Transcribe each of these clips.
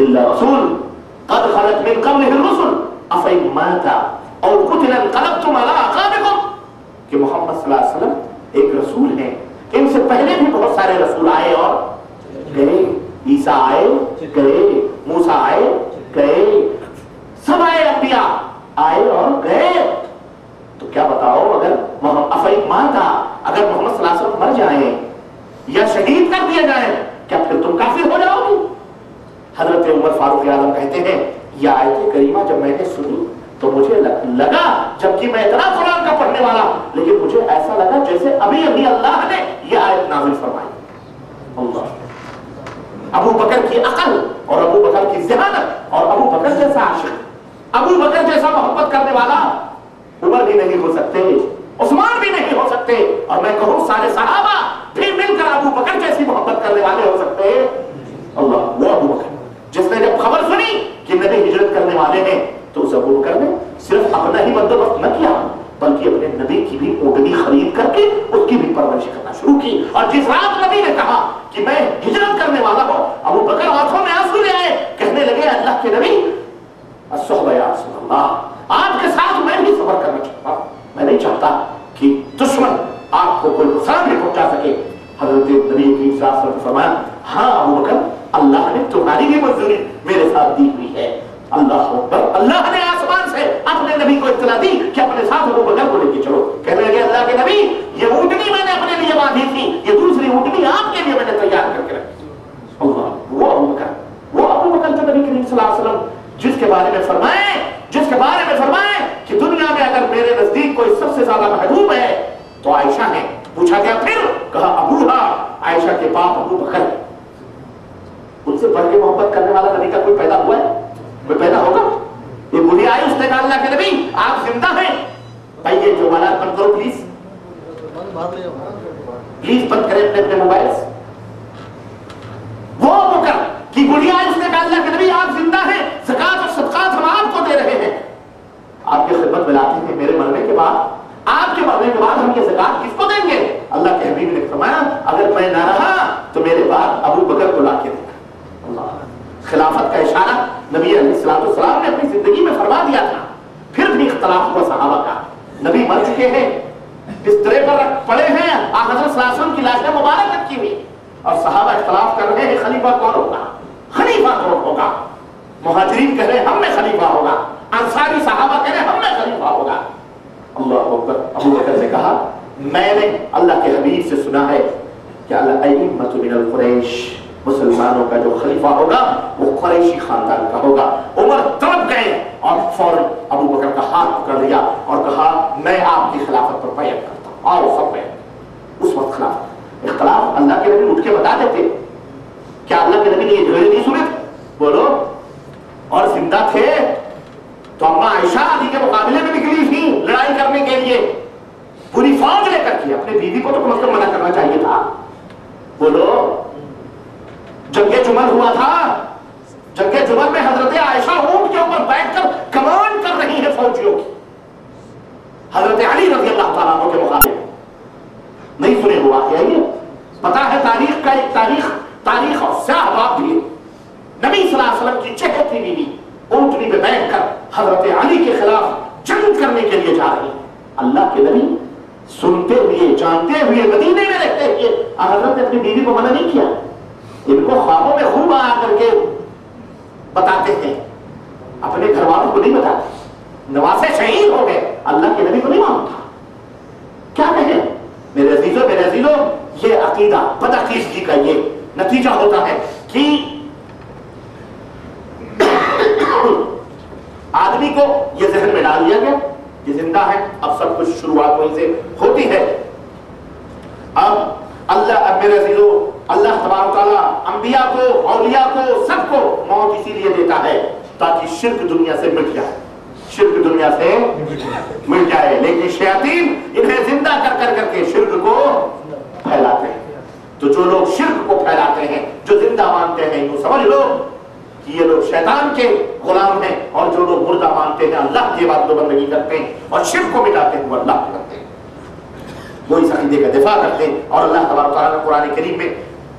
इल्ला रसूल क़द ख़लत मिन क़ब्लिहि الرسل अफ़इन माता औ क़ुतिला इंक़लबतुम अला अक़ाबिकुम, कि मोहम्मद सल्लल्लाहु अलैहि वसल्लम एक रसूल हैं, इनसे पहले भी बहुत सारे रसूल आए और गए। ईसा आए गए, मूसा आए गए, सब आए, अंबिया आए और गए। तो क्या बताओ, अगर अफ़इन माता, अगर मोहम्मद सल्लल्लाहु अलैहि वसल्लम मर जाएं या शहीद कर दिए जाएं, क्या फिर तुम काफिर हो जाओगे? हजरत उमर फारूक आजम कहते हैं, यह आयत करीमा जब मैंने सुनी तो मुझे लगा, जबकि मैं इतना कुरान का पढ़ने वाला, लेकिन मुझे ऐसा लगा जैसे अभी अभी अल्लाह ने यह आयत नाज़िल फरमाई। अल्लाह, अबू बकर की अकल और अबू बकर की ज़हानत और अबू बकर जैसा आशिक, अबू बकर जैसा मोहब्बत करने वाला उमर भी नहीं हो सकते, उस्मान भी नहीं हो सकते, और मैं कहूं सारे सहाबा भी मिलकर अबू बकर जैसी मोहब्बत करने वाले हो सकते। अल्लाह, वो अबू बकर जिसने जब खबर सुनी कि नबी हिजरत करने वाले हैं, तो उस अबू बकर ने सिर्फ अपना ही बंदोबस्त न किया, बल्कि अपने नबी की भी ऊँटनी खरीद करके उसकी भी परवरिश करना शुरू की। और जिस रात नबी ने कहा कि मैं हिजरत करने वाला हूं, अबू बकर आंखों में आंसू ले आए, कहने लगे, अल्लाह के नबी, अस्सुहबा या रसूल अल्लाह, आपके साथ मैं भी सफर करना चाहता हूं, मैं नहीं चाहता कि दुश्मन आपको कोई नुकसान भी पहुंचा सके। हजरत नबी की ने फरमाया, हाँ अबू बकर, अल्लाह ने तुम्हारी भी मंजूरी मेरे साथ दी हुई है। अल्लाह अकबर, अल्लाह ने आसमान से अपने नबी को इत्तला दी कि अपने साथ अबू बकर को लेके चलो। कहने लगे, अल्लाह के नबी, ये ऊँटनी मैंने अपने लिए बांधी थी, ये दूसरी ऊँटनी आपके लिए मैंने तैयार करके रखी। अल्लाह, वो अबू बकर जो नबी करीम सल्लल्लाहु अलैहि वसल्लम जिसके बारे में फरमाए कि दुनिया में अगर मेरे नजदीक कोई सबसे ज्यादा महबूब है तो आयशा है। पूछा गया फिर, कहा अबूहा, आयशा के बाप अबू बकर। उनसे बढ़ के मोहब्बत करने वाला नबी का कोई पैदा हुआ है? कोई पैदा होगा? ये बुढ़ी आई, उसने कहा, अल्लाह के नबी आप जिंदा हैं? भाई ये जो वाला बंद करो प्लीज, बंद करें अपने मोबाइल। वो अबू बकर की बुढ़ी आई, उसने कहा, अल्लाह के नबी आप जिंदा हैं, ज़कात और सदक़ात हम आपको दे रहे हैं, आपकी खिदमत में लाते हैं, मेरे मरने के बाद, आपके मरने के बाद हम ये ज़कात किसको देंगे? अल्लाह के हबीब ने फरमाया, अगर मैं ना रहा तो मेरे बाद अबू बकर को लाके देना। अल्लाह, खिलाफत का इशारा नबी अलैहिस्सलाम ने अपनी जिंदगी में फरमा दिया था। फिर भी इख्तलाफ हुआ सहाबा का, नबी मर चुके हैं, बिस्तरे पर पड़े हैं, हज़रत सल्लल्लाहु अलैहि वसल्लम की लाशें मुबारक रखी हुई, और सहाबा इख्तलाफ कर रहे हैं, खलीफा कौन होगा, खलीफा कौन होगा? मुहाजिरीन कह रहे हम में खलीफा होगा, अंसारी सहाबा कह रहे हम में खलीफा होगा। अल्लाह अकबर। अबू बकर ने कहा, मैंने अल्लाह के हबीब से सुना है कि अल-अइम्मतु मिनल कुरैश, मुसलमानों का जो खलीफा होगा वो कुरैशी खानदान का होगा। उमर तड़प गए और फौरन अबू बकर का हाथ पकड़ लिया और कहा, मैं आपकी खिलाफत पर बैत करता हूं, आओ सब बैत। उस वक्त खिलाफत इख्तिलाफ अल्लाह के नबी उठ के बता देते, क्या अल्लाह के नबी ने ये झगड़े नहीं सुने? बोलो, और जिंदा थे तो अम्मा आयशा अली के मुकाबले में निकली थी लड़ाई करने के लिए, पूरी फौज लेकर के। अपने बीवी को तो कम से कम मना करना चाहिए था। बोलो, जंगे जुमल हुआ था, जंगे जुमल में हजरत आयशा ऊंट के ऊपर बैठकर कमांड कर रही है फौजियों की, हजरत अली रज़ी अल्लाह तआला अन्हु के मुकाबले। नहीं सुने हुआ क्या ये? पता है तारीख का एक तारीख और स्याह बाब भी। नबी सल्लल्लाहु अलैहि वसल्लम की चहेती बीवी ऊंटनी पे बैठकर हजरत अली के खिलाफ जंग करने के लिए जा रही है। अल्लाह के नबी सुनते हुए, जानते हुए, मदीने में रहते हुए हजरत ने अपनी बीवी को मना नहीं किया। इनको ख्वाबों में खूब आ करके बताते हैं, अपने घर वालों को नहीं बताते। नवासे शहीद हो गए, अल्लाह के नबी को नहीं मालूम था। क्या कहे मेरे अजीजों, ये अकीदा बदअकीदगी का ये नतीजा होता है कि आदमी को यह जहन में डाल दिया गया कि जिंदा है, अब सब कुछ शुरुआत वहीं से होती है। अब अल्लाह, मेरे अजीजों, अल्लाह तबारक तआला अंबिया को, औलिया को, सबको मौत इसीलिए देता है ताकि शिर्क दुनिया से मिट जाए, शिर्क दुनिया से मिट जाए। लेकिन शैतान इन्हें जिंदा कर करके शिर्क को फैलाते हैं। तो जो लोग शिर्क को फैलाते हैं, जो जिंदा मानते हैं, यूं समझ लो कि ये लोग शैतान के गुलाम हैं, और जो लोग मुर्दा मानते हैं, अल्लाह की इबादत बंदगी करते हैं और शिर्क को मिटाते हैं, वो अल्लाह के करते हैं, वो इस अकीदे का दिफा करते हैं। और अल्लाह तबारक तआला ने कुरान करीम में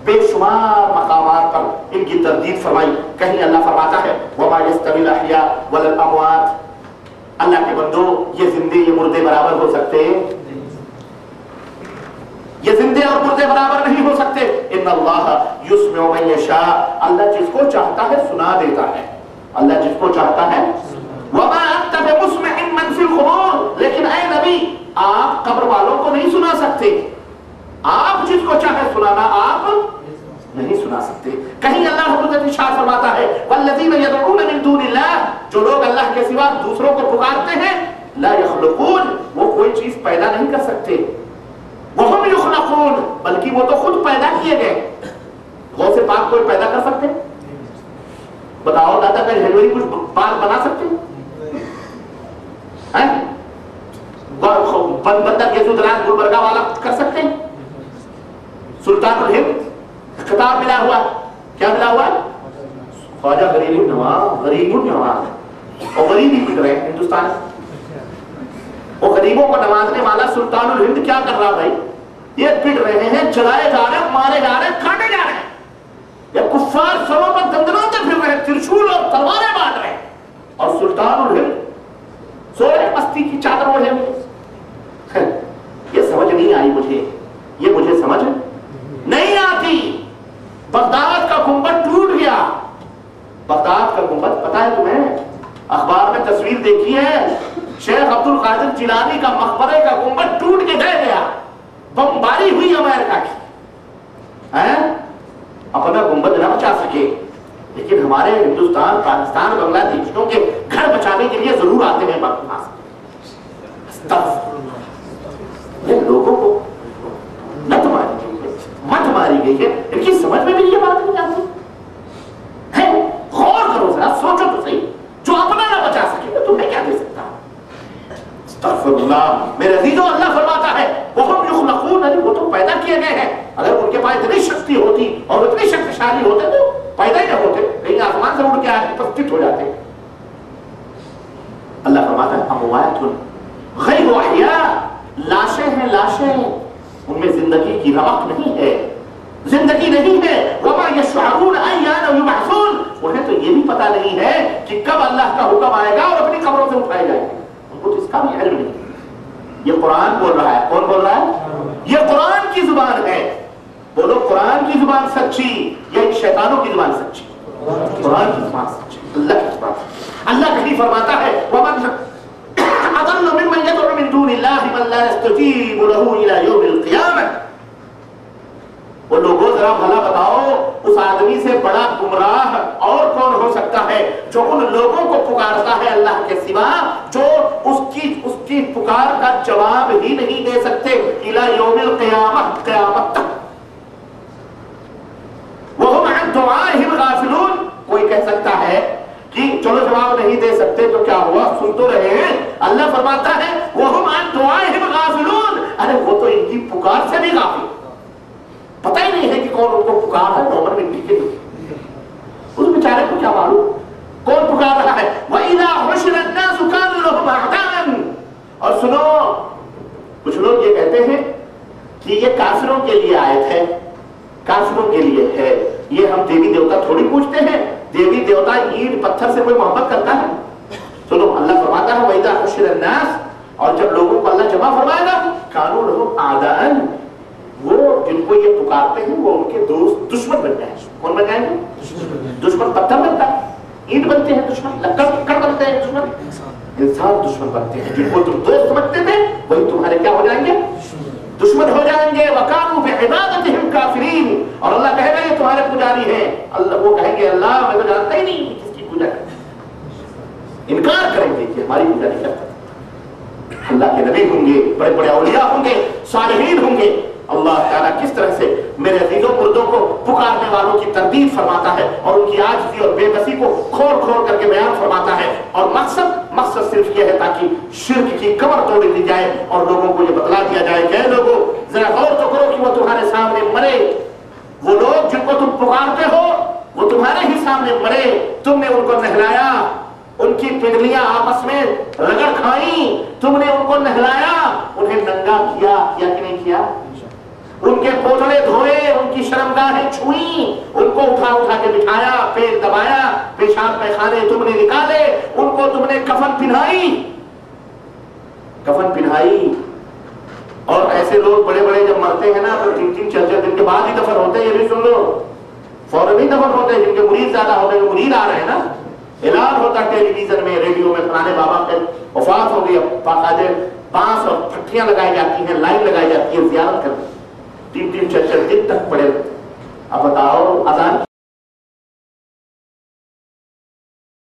بے شمار مقامات پر ان کی تردید فرمائی. کہیں اللہ فرماتا ہے وَمَا يَسْتَوِي الْأَحْيَاءُ وَلَا الْأَمْوَاتُ، اللہ کے بندو یہ زندے یہ مردے برابر ہو سکتے؟ یہ زندے اور مردے برابر نہیں ہو سکتے. ان اللہ یسمع من یشاء، اللہ جس کو چاہتا ہے سنا دیتا ہے. اللہ جس کو چاہتا ہے. وما انت بمسمع من فی القبور، لیکن اے نبی آپ قبر والوں کو نہیں سنا سکتے. آپ جس کو چاہے سنانا آپ نہیں سنا سکتے. کہیں اللہ رب العزت ارشاد فرماتا ہے والذین یدعون من دون اللہ، جو لوگ اللہ کے سوا دوسروں کو پکارتے ہیں لا یخلقون، وہ کوئی چیز پیدا نہیں کر سکتے. وہم یخلقون، بلکہ وہ تو خود پیدا کیے گئے. غوث پاک کوئی پیدا کر سکتے؟ بتاؤ دادا کا ہیلوری کچھ پاک بنا سکتے؟ بندہ یسودران گلبرگہ والا کر سکتے ہیں؟ سلطان الہند خطاب ملا ہوا، کیا ملا ہوا؟ خواجہ غریب النواز، غریب النواز. اور غریب ہی پٹ رہے ہیں ہندوستان میں. وہ غریبوں کو نوازنے والا سلطان الہند کیا کر رہا بھائی؟ یہ پٹ رہے ہیں، جلائے جا رہے ہیں، مارے جا رہے ہیں، کاٹے جا رہے ہیں. یہ کفار سروں پر دندناتے پھر رہے ہیں، ترشول اور تلواریں بانٹ رہے ہیں، اور سلطان الہند سو رہے مستی کی چادر اوڑھے ہوئے. یہ سمجھ نہیں آئی مجھے، یہ مجھے سمجھ نہیں آتی. بغداد کا گنبد ٹوٹ گیا. بغداد کا گنبد پتہ ہے تمہیں؟ اخبار میں تصویر دیکھی ہے، شیخ عبد القادر جیلانی کا مقبرے کا گنبد ٹوٹ کے ڈہ گیا. بمباری ہوئی امریکہ کی، اپنا گنبد نہ بچا سکے، لیکن ہمارے ہندوستان پاکستان بنگلہ دیشوں کے گھر بچانے کے لیے ضرور آتے ہیں. یہ لوگوں کو لت ماری گئی ہے، مت ماری گئی ہے. ان کی سمجھ میں بھی یہ بات نہیں آتی ہے. غور کرو ذرا، سوچو تو صحیح. جو اپنا نہ بچا سکے تو تمہیں کیا دے سکتا؟ استغفر اللہ. میرے عزیزو، اللہ فرماتا ہے وہم یخلقون، وہ تو پیدا کیے گئے ہیں. اگر ان کے پاس اتنی شکتی ہوتی اور اتنی شکتیشالی ہوتے تو پیدا ہی نہ ہوتے، کہیں آسمان سے اڑ کے آئے تو فٹ ہو جاتے. اللہ فرماتا ہے اموات غیر احیاء، لاشیں ہیں، لاشیں، ان میں زندگی کی رمق نہیں ہے، زندگی نہیں ہے. وما یشعرون ایان یبعثون، انہیں تو یہ بھی پتہ نہیں ہے کہ کب اللہ کا حکم آئے گا اور اپنی قبروں سے اٹھائے جائیں گے. ان کو تو اس کا بھی علم نہیں. یہ قرآن بول رہا ہے. کون بول رہا ہے؟ یہ قرآن کی زبان ہے. بولو قرآن کی زبان سچی یا شیطانوں کی زبان سچی؟ قرآن کی زبان سچی، اللہ کی زبان. اللہ کہیں فرماتا ہے ومن اضل ممن يدعو من دون الله من لا يستجيب له الى يوم القيامه. وہ لوگوں ذرا بھلا بتاؤ اس آدمی سے بڑا گمراہ اور کون ہو سکتا ہے جو ان لوگوں کو پکارتا ہے اللہ کے سوا، جو اس کی پکار کا جواب ہی نہیں دے سکتے الى یوم القیامہ، قیامت تک. وہم عن دعائهم غافلون. کوئی کہہ سکتا ہے کہ چلو جواب نہیں دے سکتے تو کیا ہوا، سن تو رہے ہیں. اللہ فرماتا ہے وہم عن دعائهم غافلون. ارے وہ تو ان کی پکار سے بھی غافل، پتہ ہی نہیں ہے کہ کون ان کو پکار ہے. نومر مٹی کے اس بیچارے کو کیا معلوم کون پکار رہا ہے. وَإِذَا حُشِرَ النَّاسُ كَانُوا لَهُمْ أَعْدَاءً. اور سنو، کچھ لوگ یہ کہتے ہیں کہ یہ کافروں کے لیے آیت ہے، کافروں کے لیے ہے. یہ ہم دیوی دیوتا تھوڑی پوچھتے ہیں. دیوی دیوتا اینٹ پتھر سے کوئی محبت کرتا ہے؟ سنو، اللہ فرماتا ہے وَإِذَا حُشِرَ النَّاسُ، اور جب لوگوں کو اللہ جمع فرمائے گا كَانُوا لَهُمْ أَعْدَاءً، وہ جن کو یہ پکارتے ہیں وہ ان کے دوست دشمن بن جائیں. کون بن جائیں گے؟ دشمن. پتھر بنتا ہے، اینٹ بنتے ہیں دشمن، لکڑ بنتے ہیں دشمن، انسان دشمن بنتے ہیں. جن کو تم دوست سمجھتے تھے وہی تمہارے کیا ہو جائیں گے؟ دشمن ہو جائیں گے. وَكَانُوا بِعِبَادَتِهِمْ كَافِرِينَ. اور اللہ کہے گا یہ تمہارے پجاری ہیں. اللہ وہ کہیں گے اللہ میں تو جانتا ہی نہیں کس کی پوجا کرتے. انکار کریں گے کہ ہماری پوجا نہیں کرتا. اللہ کے نبی ہوں گے، بڑے بڑے اولیاء ہوں گے، صالحین ہوں گے. اللہ تعالیٰ کس طرح سے میرے عزیزوں مردوں کو پکارنے والوں کی تردید فرماتا ہے اور ان کی عاجزی اور بے بسی کو کھول کھول کر کے بیان فرماتا ہے. اور مقصد صرف یہ ہے تاکہ شرک کی کمر توڑ دی جائے اور لوگوں کو یہ بتلا دیا جائے کہ اے لوگوں ذرا غور تو کرو کہ وہ تمہارے سامنے مرے. وہ لوگ جن کو تم پکارتے ہو وہ تمہارے ہی سامنے مرے. تم نے ان کو نہلایا، ان کی پنڈلیاں آپس میں رگڑ کھائیں، تم نے ان کو نہلایا، انہیں ننگا کیا کہ نہیں کیا؟ ان کے پوتڑے دھوئے، ان کی शर्मगाहें छुई, उनको उठा उठा के बिठाया, पेट दबाया, पेशाब पैखाने तुमने निकाले, उनको तुमने कफन पिन्हाई। और ऐसे लोग बड़े बड़े जब मरते हैं ना तो 3-3 4-4 दिन के बाद ही दफन होते हैं, ये भी सुन लो, फौरन ही दफन होते हैं। जिनके मुरीद ज्यादा होते हैं, मुरीद आ रहे हैं ना, ऐलान होता टेलीविजन में, रेडियो में, फलाने बाबा के वफात हो गई, बाकायदे बांस और फट्टियां लगाई जाती हैं, लाइन लगाई जाती है जियारत करने, 3-3 4-4 दिन तक पड़े। अब बताओ अजान